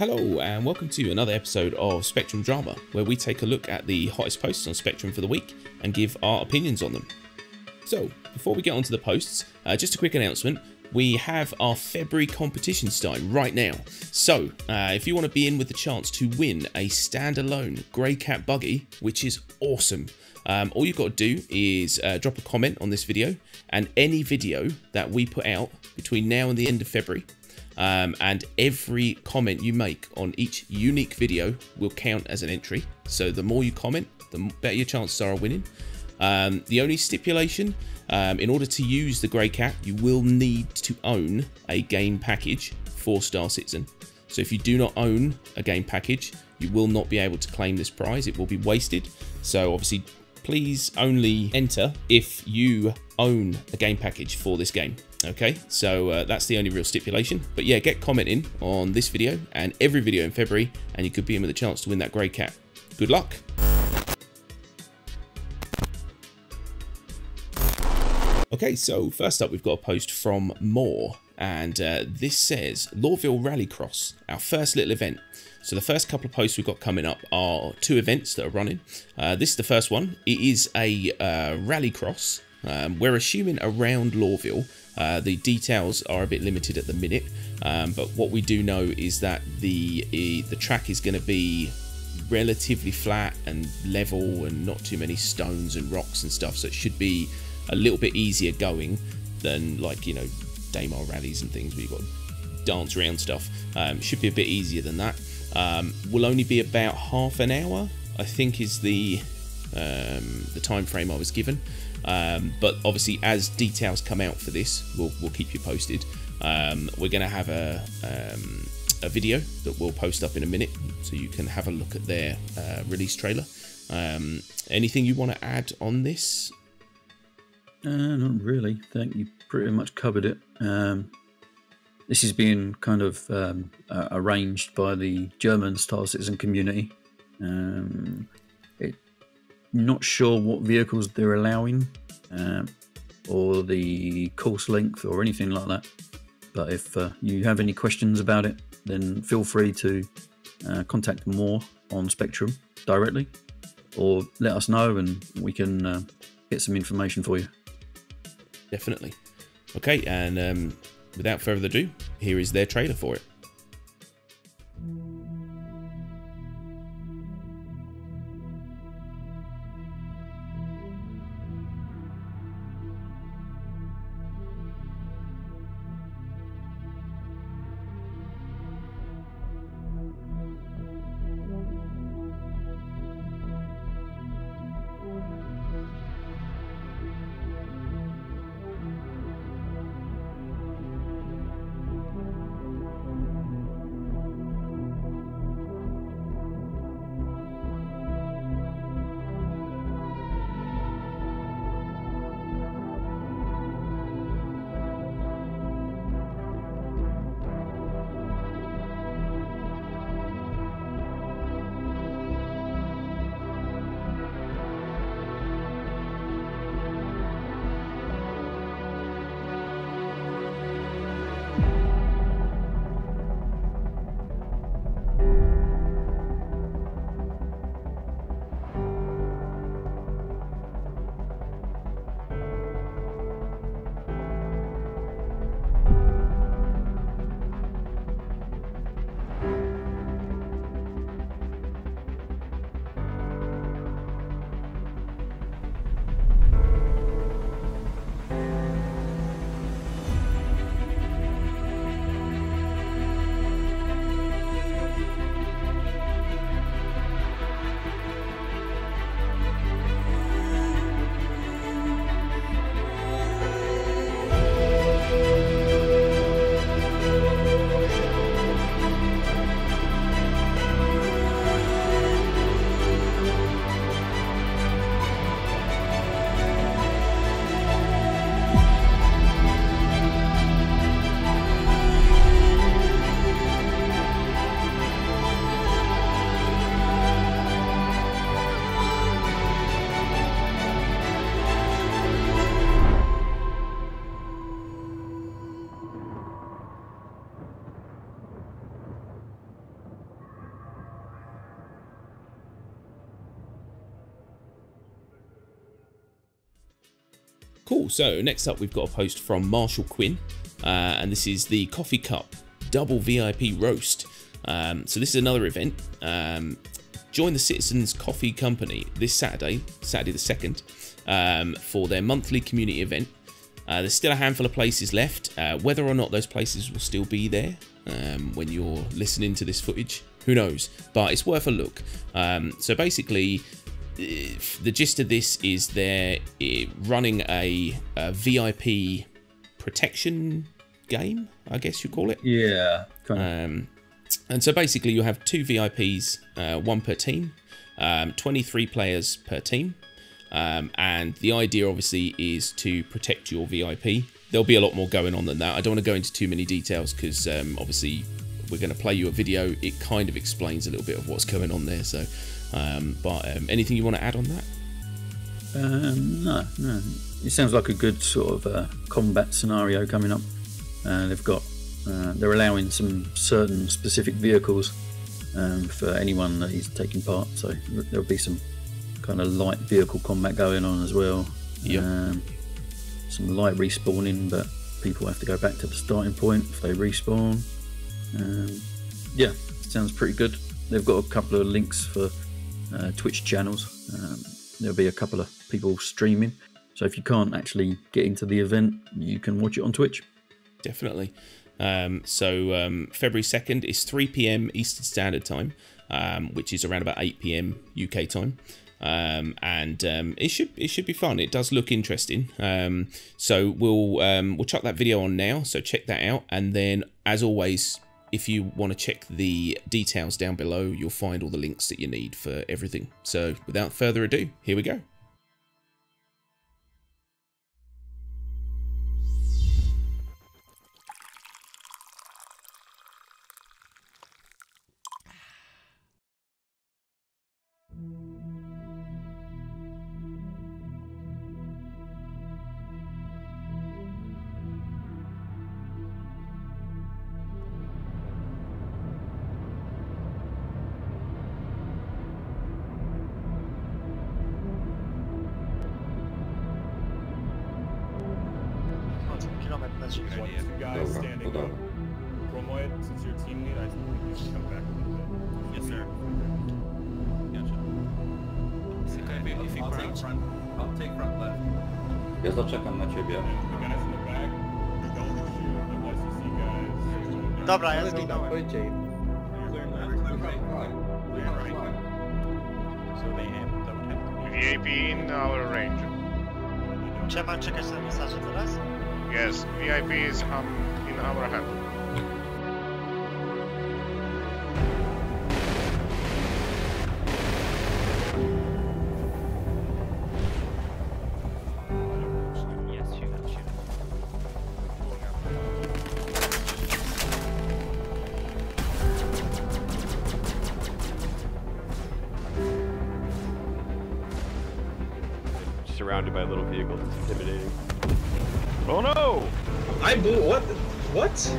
Hello and welcome to another episode of Spectrum Drama, where we take a look at the hottest posts on Spectrum for the week and give our opinions on them. So, before we get onto the posts, just a quick announcement. We have our February competition starting right now. So, if you want to be in with the chance to win a standalone Grey Cat buggy, which is awesome, all you've got to do is drop a comment on this video, and any video that we put out between now and the end of February, and every comment you make on each unique video will count as an entry. So the more you comment, the better your chances are of winning. The only stipulation, in order to use the Grey Cat, you will need to own a game package for Star Citizen. So if you do not own a game package, you will not be able to claim this prize. It will be wasted. So obviously, please only enter if you own a game package for this game. Okay, so that's the only real stipulation. But yeah, get commenting on this video and every video in February, and you could be in with a chance to win that Grey Cat. Good luck. Okay, so first up we've got a post from Moore, and this says Lorville Rallycross, our first little event. So the first couple of posts we've got coming up are two events that are running. This is the first one. It is a rallycross. We're assuming around Lorville. The details are a bit limited at the minute, but what we do know is that the track is going to be relatively flat and level and not too many stones and rocks and stuff, so it should be a little bit easier going than, like, you know, Daymar rallies and things where you've got to dance around stuff. It should be a bit easier than that. Will only be about half an hour, I think, is the time frame I was given. But obviously, as details come out for this, we'll keep you posted. We're going to have a video that we'll post up in a minute, so you can have a look at their release trailer. Anything you want to add on this? Not really. I think you pretty much covered it. This is being kind of arranged by the German Star Citizen community. Not sure what vehicles they're allowing, or the course length or anything like that. But if you have any questions about it, then feel free to contact Moore on Spectrum directly, or let us know and we can get some information for you. Definitely. Okay, and without further ado, here is their trailer for it. Cool. So next up, we've got a post from Marshall Quinn, and this is the Coffee Cup Double VIP Roast. So this is another event. Join the Citizens Coffee Company this Saturday the 2nd, for their monthly community event. There's still a handful of places left. Whether or not those places will still be there when you're listening to this footage, who knows? But it's worth a look. So basically, the gist of this is they're running a VIP protection game, I guess you call it. Yeah. And so basically you have 2 VIPs, 1 per team, 23 players per team. And the idea obviously is to protect your VIP. There'll be a lot more going on than that. I don't want to go into too many details because obviously we're going to play you a video. It kind of explains a little bit of what's going on there. So, anything you want to add on that? No. It sounds like a good sort of combat scenario coming up. They've got they're allowing some certain specific vehicles for anyone that is taking part. So there'll be some kind of light vehicle combat going on as well. Yeah. Some light respawning, but people have to go back to the starting point if they respawn. Yeah, sounds pretty good. They've got a couple of links for Twitch channels. There'll be a couple of people streaming, so if you can't actually get into the event, you can watch it on Twitch. Definitely. February 2nd is 3 PM Eastern Standard Time, which is around about 8 PM UK time. It should be fun. It does look interesting. So we'll chuck that video on now, so check that out. And then, as always, if you want to check the details down below, you'll find all the links that you need for everything. So without further ado, here we go. Guys standing up. Chromoid, since you're team lead, I think you should come back a little bit. Yes, sir. Gotcha. I'll take front left. Ja zaczekam na ciebie. And the guys in the back, don't shoot unless you see guys. Dobra, ja zginąłem. Clear left. Clear right. So they don't have to be. VIP in our range. Trzeba czekać na mesaże teraz? Yes, VIP is in our hand. Yes, shoot. Surrounded by little vehicles, it's intimidating. Oh no! I blew what? What?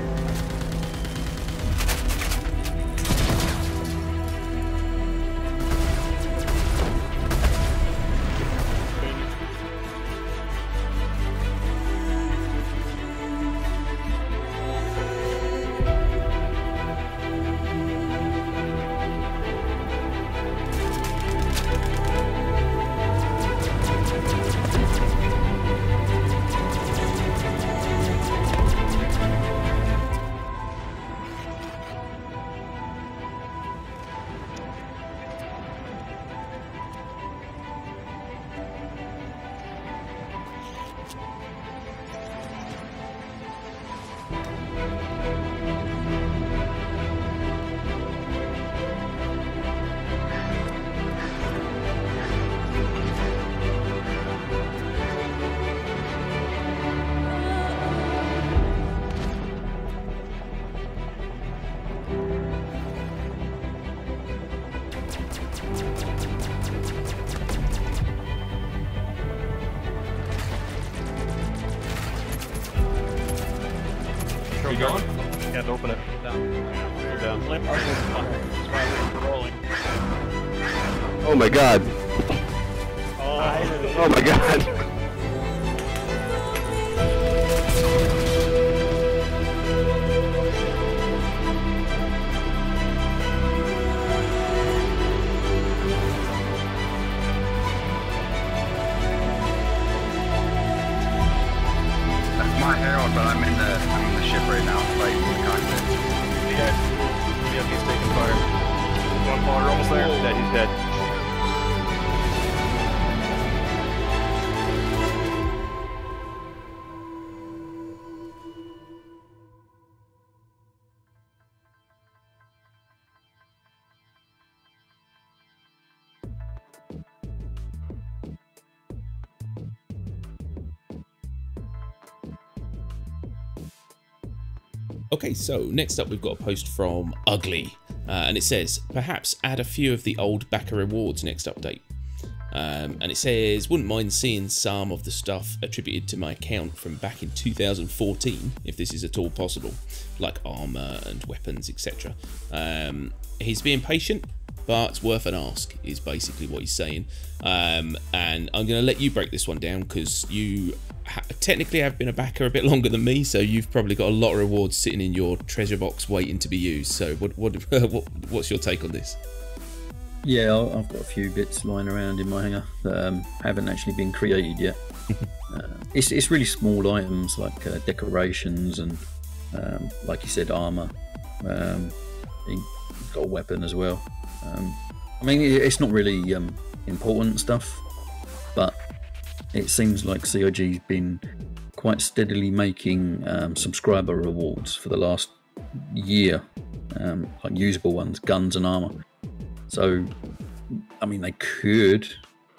You going? Can't open it. Down. Down. Rolling. Oh my god. Oh my god. my herald, but I'm in the ship right now, fighting the cockpit. Yeah, he's taking fire. One more, almost there. Dead, he's dead. Okay, so next up we've got a post from Ugly, and it says, perhaps add a few of the old backer rewards next update. And it says, wouldn't mind seeing some of the stuff attributed to my account from back in 2014, if this is at all possible, like armour and weapons, etc. He's being patient, but it's worth an ask, is basically what he's saying. And I'm going to let you break this one down, because you technically have been a backer a bit longer than me, so you've probably got a lot of rewards sitting in your treasure box waiting to be used. So what's your take on this? Yeah, I've got a few bits lying around in my hangar that haven't actually been created yet. It's really small items like decorations and, like you said, armour. You've got a weapon as well. I mean, it's not really important stuff, but it seems like CIG's been quite steadily making subscriber rewards for the last year, like usable ones, guns and armour. So, I mean, they could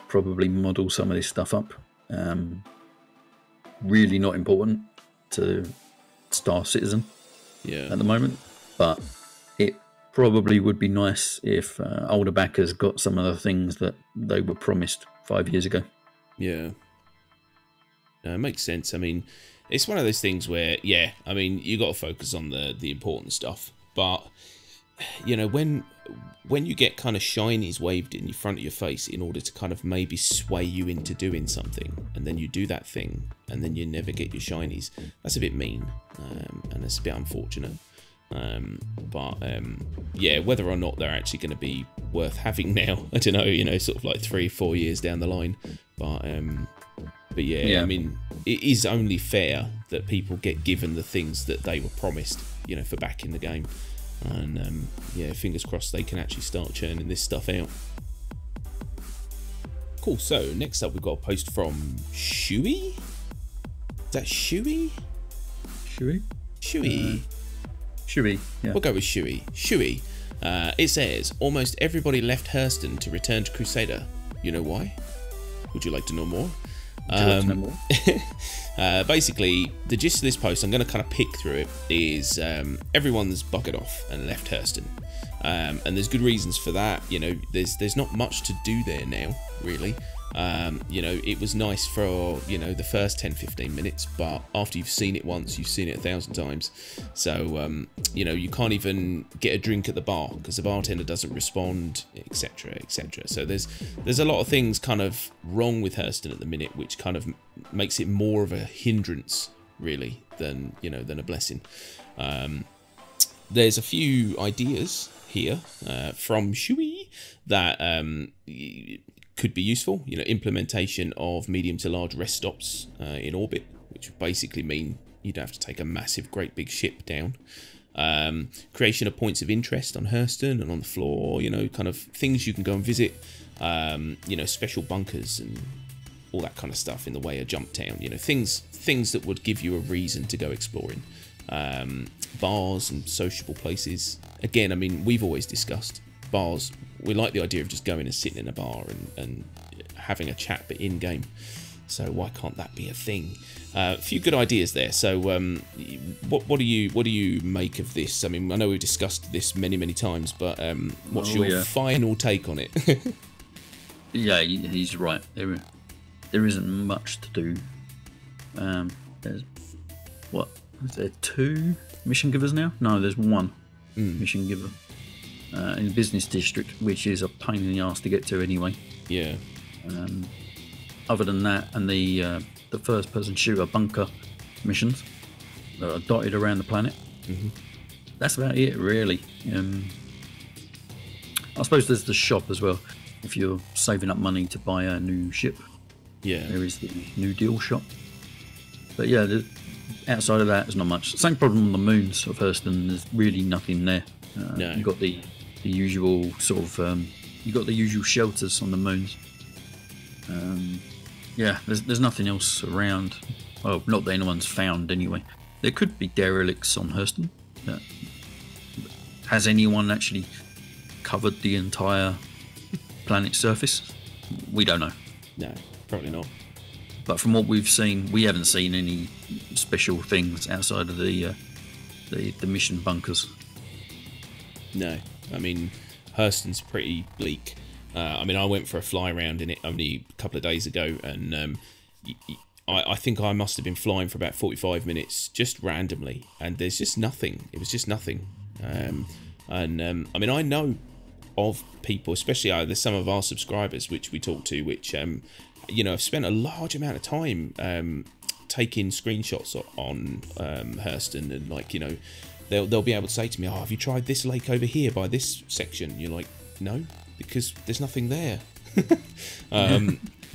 probably model some of this stuff up. Really not important to Star Citizen at the moment, but it probably would be nice if older backers got some of the things that they were promised 5 years ago. Yeah. It makes sense. I mean, it's one of those things where, yeah, I mean, you got to focus on the important stuff. But, you know, when you get kind of shinies waved in front of your face in order to kind of maybe sway you into doing something, and then you do that thing, and then you never get your shinies, that's a bit mean, and it's a bit unfortunate. Yeah, whether or not they're actually going to be worth having now, I don't know, you know, sort of like 3-4 years down the line. But yeah, I mean, it is only fair that people get given the things that they were promised, you know, for back in the game. And yeah, fingers crossed they can actually start churning this stuff out. Cool, so next up we've got a post from Shuey? Is that Shuey? Shuey? Shuey. Shuey, yeah. We'll go with Shuey. Shuey. It says, almost everybody left Hurston to return to Crusader. You know why? Would you like to know more? Basically, the gist of this post, I'm going to kind of pick through it, is everyone's buggered off and left Hurston. And there's good reasons for that. You know, there's not much to do there now, really. You know, it was nice for, you know, the first 10-15 minutes, but after you've seen it once, you've seen it 1,000 times. So, you know, you can't even get a drink at the bar because the bartender doesn't respond, etc., etc. So there's a lot of things kind of wrong with Hurston at the minute, which kind of makes it more of a hindrance, really, than, you know, than a blessing. There's a few ideas here from Shui that could be useful. You know, implementation of medium to large rest stops in orbit, which would basically mean you don't have to take a massive, great big ship down. Creation of points of interest on Hurston and on the floor, you know, kind of things you can go and visit. You know, special bunkers and all that kind of stuff in the way of Jump Town. You know, things that would give you a reason to go exploring. Bars and sociable places. Again, I mean, we've always discussed bars. We like the idea of just going and sitting in a bar and having a chat, but in game. So why can't that be a thing? A few good ideas there. So what do you make of this? I mean, I know we've discussed this many times, but what's your final take on it? Yeah, he's right. There isn't much to do. There's what? Is there 2 mission givers now? No, there's 1 mission giver. In the business district, which is a pain in the arse to get to anyway. Yeah. Other than that, and the first-person shooter bunker missions that are dotted around the planet. That's about it, really. I suppose there's the shop as well. If you're saving up money to buy a new ship, yeah, there is the New Deal shop. But yeah, outside of that, there's not much. Same problem on the moons of Hurston. There's really nothing there. No. You've got the usual sort of you've got the usual shelters on the moons. Yeah, there's nothing else around. Well, not that anyone's found anyway. There could be derelicts on Hurston. Has anyone actually covered the entire planet's surface? We don't know. No, probably not. But from what we've seen, we haven't seen any special things outside of the mission bunkers. No, I mean, Hurston's pretty bleak. I mean, I went for a fly around in it only a couple of days ago, and I think I must have been flying for about 45 minutes just randomly, and there's just nothing. It was just nothing. I mean, I know of people, especially there's some of our subscribers which we talk to, which you know, have spent a large amount of time taking screenshots on Hurston, and like, you know, they'll be able to say to me, "Oh, have you tried this lake over here by this section?" You're like, "No, because there's nothing there."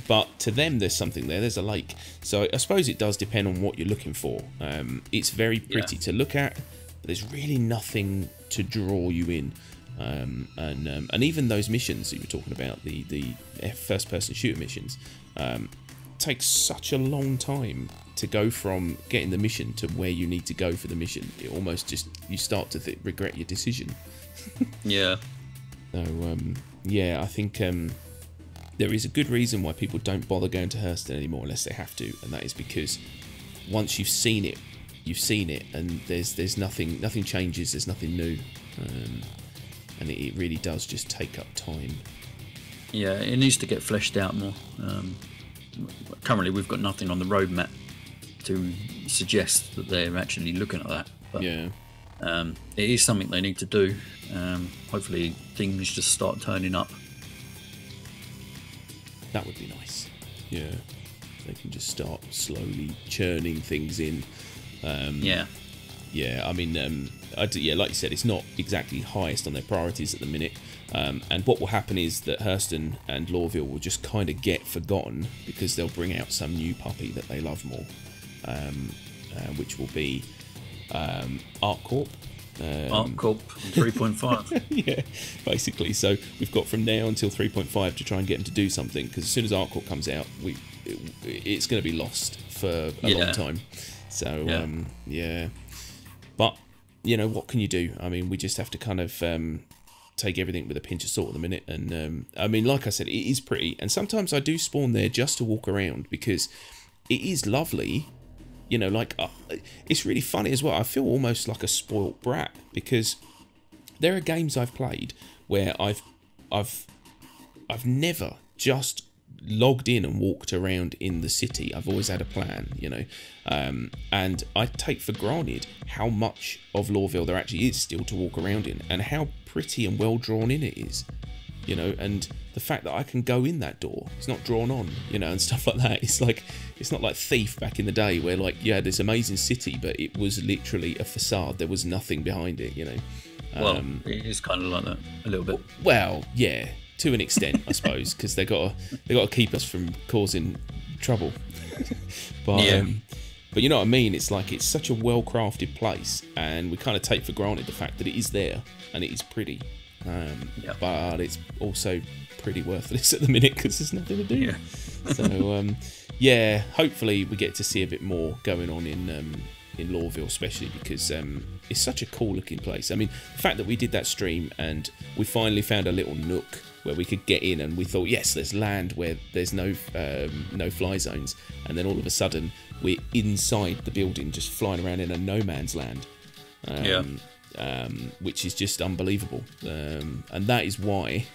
But to them, there's something there. There's a lake. So I suppose it does depend on what you're looking for. It's very pretty to look at, but there's really nothing to draw you in. And even those missions that you were talking about, the first-person shooter missions, takes such a long time to go from getting the mission to where you need to go for the mission. It almost just, you start to regret your decision. Yeah. So yeah, I think there is a good reason why people don't bother going to Hurston anymore unless they have to, and that is because once you've seen it, and there's nothing changes, there's nothing new, and it really does just take up time. Yeah, it needs to get fleshed out more. Currently, we've got nothing on the roadmap to suggest that they're actually looking at that. But, yeah. It is something they need to do. Hopefully, things just start turning up. That would be nice. Yeah, they can just start slowly churning things in. Yeah. Yeah, I mean, yeah, like you said, it's not exactly highest on their priorities at the minute. And what will happen is that Hurston and Lorville will just kind of get forgotten because they'll bring out some new puppy that they love more, which will be ArcCorp. ArcCorp 3.5. Yeah, basically. So we've got from now until 3.5 to try and get them to do something, because as soon as ArcCorp comes out, it's going to be lost for a long time. So yeah, but you know, what can you do? I mean, we just have to kind of take everything with a pinch of salt at the minute. And I mean, like I said, it is pretty, and sometimes I do spawn there just to walk around because it is lovely. You know, like, it's really funny as well. I feel almost like a spoilt brat because there are games I've played where I've never just logged in and walked around in the city. I've always had a plan, you know, and I take for granted how much of Lorville there actually is still to walk around in, and how pretty and well drawn in it is, you know, and the fact that I can go in that door, it's not drawn on, you know, and stuff like that. It's like, it's not like Thief back in the day where, like, you had this amazing city, but it was literally a facade. There was nothing behind it, you know. Well, it is kind of like that a little bit. Well, yeah, to an extent, I suppose, because they got to keep us from causing trouble. But yeah. But you know what I mean? It's like, it's such a well-crafted place, and we kind of take for granted the fact that it is there and it is pretty. But it's also pretty worthless at the minute because there's nothing to do. Yeah. So yeah, hopefully we get to see a bit more going on in Lorville, especially because it's such a cool looking place. I mean, the fact that we did that stream and we finally found a little nook where we could get in, and we thought, yes, there's land where there's no fly zones, and then all of a sudden we're inside the building just flying around in a no man's land. Which is just unbelievable, and that is why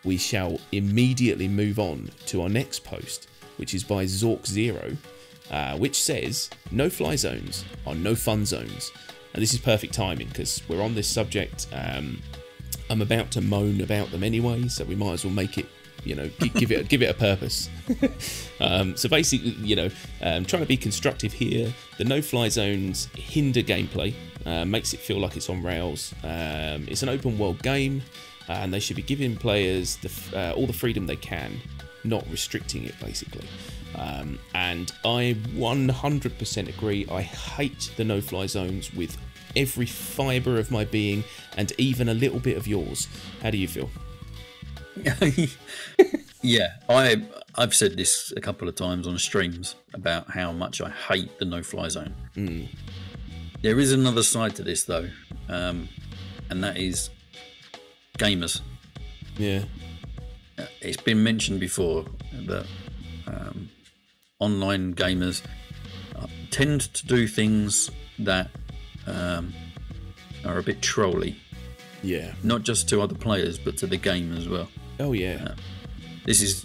we shall immediately move on to our next post, which is by Zork0, which says, "No fly zones are no fun zones." And this is perfect timing because we're on this subject. I'm about to moan about them anyway, so we might as well make it, you know, give it a purpose. So basically, you know, trying to be constructive here. The no-fly zones hinder gameplay, makes it feel like it's on rails. It's an open world game, and they should be giving players all the freedom they can, not restricting it, basically. And I 100% agree. I hate the no-fly zones with every fibre of my being, and even a little bit of yours. How do you feel? Yeah, I've said this a couple of times on streams about how much I hate the no-fly zone. There is another side to this though, and that is gamers. Yeah. It's been mentioned before that online gamers tend to do things that are a bit trolly. Yeah. Not just to other players, but to the game as well. Oh yeah. This is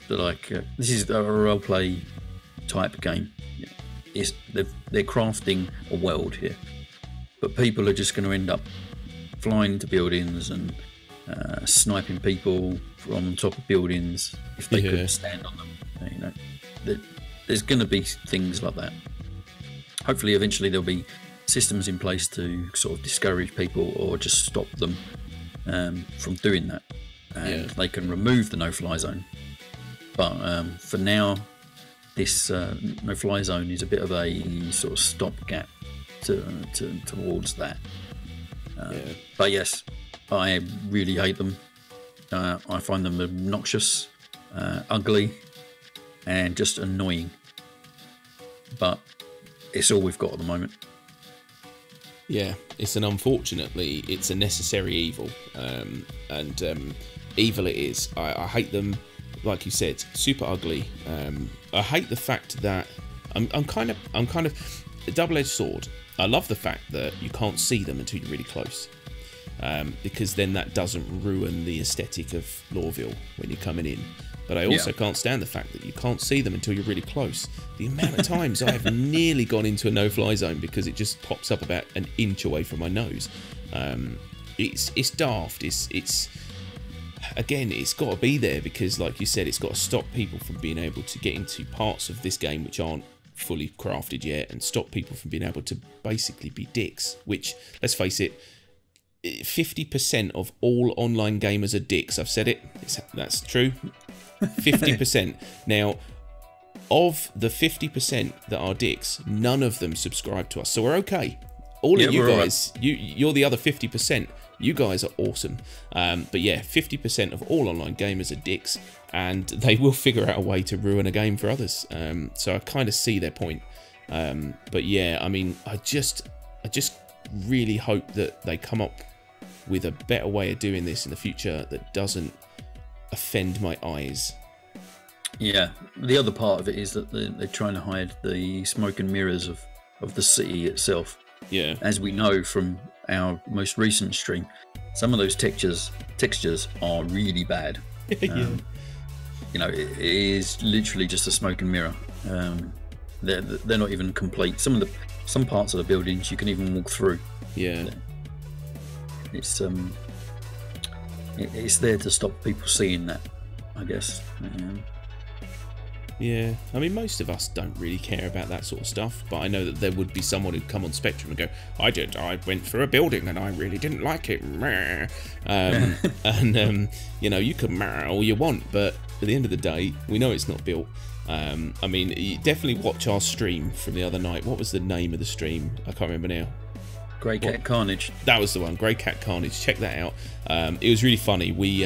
a role play type game. They're crafting a world here, but people are just going to end up flying into buildings and sniping people from top of buildings if they could stand on them. There's going to be things like that. Hopefully, eventually there'll be systems in place to sort of discourage people or just stop them from doing that, and they can remove the no-fly zone. But for now, this no-fly zone is a bit of a sort of stopgap towards that. But yes, I really hate them. I find them obnoxious, ugly, and just annoying. But it's all we've got at the moment. Yeah, unfortunately, it's a necessary evil, and evil it is. I hate them. Like you said, super ugly. I hate the fact that I'm kind of a double-edged sword. I love the fact that you can't see them until you're really close, because then that doesn't ruin the aesthetic of Lorville when you're coming in. But I also can't stand the fact that you can't see them until you're really close. The amount of times I have nearly gone into a no-fly zone because it just pops up about an inch away from my nose. It's daft. It's again, it's got to be there because, like you said, it's got to stop people from being able to get into parts of this game which aren't fully crafted yet, and stop people from being able to basically be dicks. Which, let's face it, 50% of all online gamers are dicks. I've said it. That's true. 50%. Now, of the 50% that are dicks, none of them subscribe to us, so we're okay. All of you guys, right. You're the other 50%. You guys are awesome. But yeah, 50% of all online gamers are dicks, and they will figure out a way to ruin a game for others. So I kind of see their point. But yeah, I mean, I just really hope that they come up with a better way of doing this in the future that doesn't offend my eyes. Yeah, the other part of it is that they're trying to hide the smoke and mirrors of the city itself. Yeah. As we know from our most recent stream, some of those textures are really bad. Yeah. You know, it is literally just a smoke and mirror. They're not even complete. Some parts of the buildings you can even walk through. Yeah. It's there to stop people seeing that, I guess. Yeah, I mean, most of us don't really care about that sort of stuff, but I know that there would be someone who'd come on Spectrum and go, I went through a building and I really didn't like it. And, you know, you can all you want, but at the end of the day, we know it's not built. I mean, you definitely watch our stream from the other night. What was the name of the stream? I can't remember now. Grey Cat Carnage. That was the one, Grey Cat Carnage. Check that out. It was really funny. We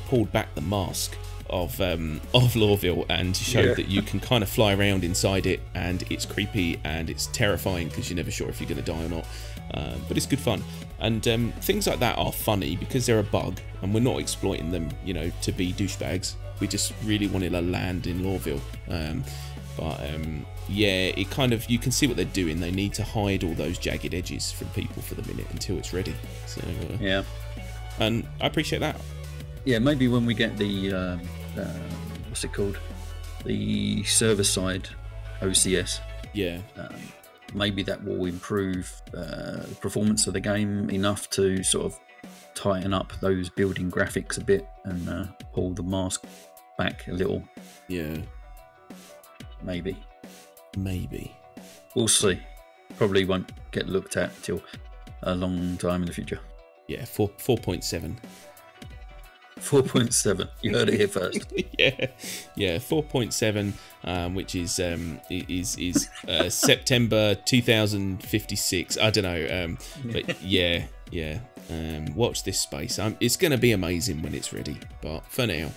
pulled back the mask of Lorville and showed that you can kind of fly around inside it, and it's creepy and it's terrifying because you're never sure if you're going to die or not. But it's good fun, and things like that are funny because they're a bug, and we're not exploiting them, you know, to be douchebags. We just really wanted to land in Lorville. Yeah, it kind of, you can see what they're doing. They need to hide all those jagged edges from people for the minute until it's ready. So yeah, and I appreciate that. Yeah, maybe when we get the what's it called, the server side OCS. Yeah. Maybe that will improve the performance of the game enough to sort of tighten up those building graphics a bit and pull the mask back a little. Yeah. Maybe. We'll see. Probably won't get looked at till a long time in the future. Yeah, 4.7. 4.7. You heard it here first. yeah, 4.7, which is September 2056. I don't know, but yeah. Watch this space. It's going to be amazing when it's ready, but for now,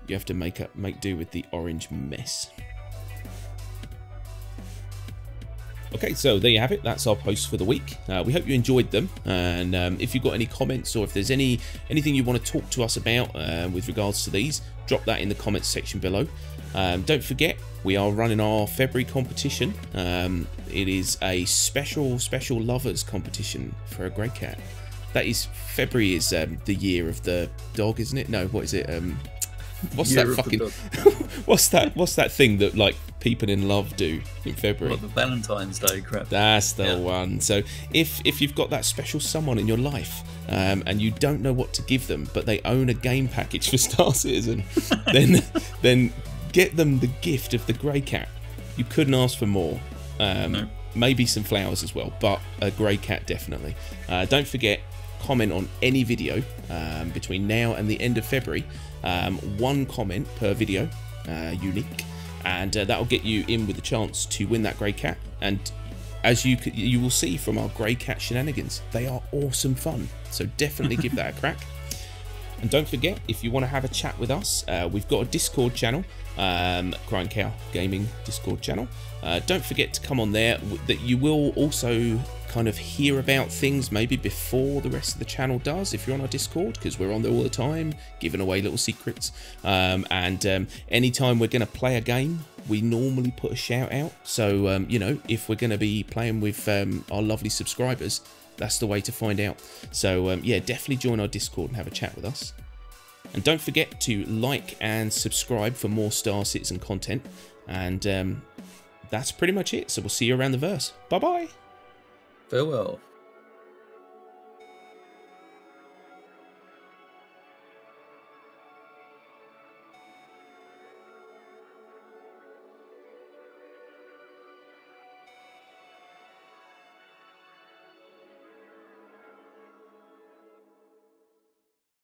you have to make do with the orange mess. Okay, so there you have it. That's our posts for the week. We hope you enjoyed them, and if you've got any comments or if there's anything you want to talk to us about with regards to these, drop that in the comments section below. Don't forget, we are running our February competition. It is a special lovers competition for a grey cat. That is, February is the year of the dog, isn't it? No, what is it? What's that fucking? what's that thing that like people in love do in February? What, the Valentine's Day crap. That's the one. So if you've got that special someone in your life, and you don't know what to give them, but they own a game package for Star Citizen, then get them the gift of the grey cat. You couldn't ask for more. No. Maybe some flowers as well, but a grey cat definitely. Don't forget, comment on any video between now and the end of February. 1 comment per video, unique, and that'll get you in with a chance to win that grey cat. And as you will see from our grey cat shenanigans, they are awesome fun, so definitely give that a crack. And don't forget, if you want to have a chat with us, we've got a Discord channel, Crying Cow Gaming Discord channel. Don't forget to come on there. That you will also kind of hear about things maybe before the rest of the channel does if you're on our Discord, because we're on there all the time giving away little secrets. Anytime we're going to play a game, we normally put a shout out. So you know, if we're going to be playing with our lovely subscribers, that's the way to find out. So yeah, definitely join our Discord and have a chat with us. And don't forget to like and subscribe for more Star Citizen content. And that's pretty much it. So we'll see you around the verse. Bye bye. Farewell.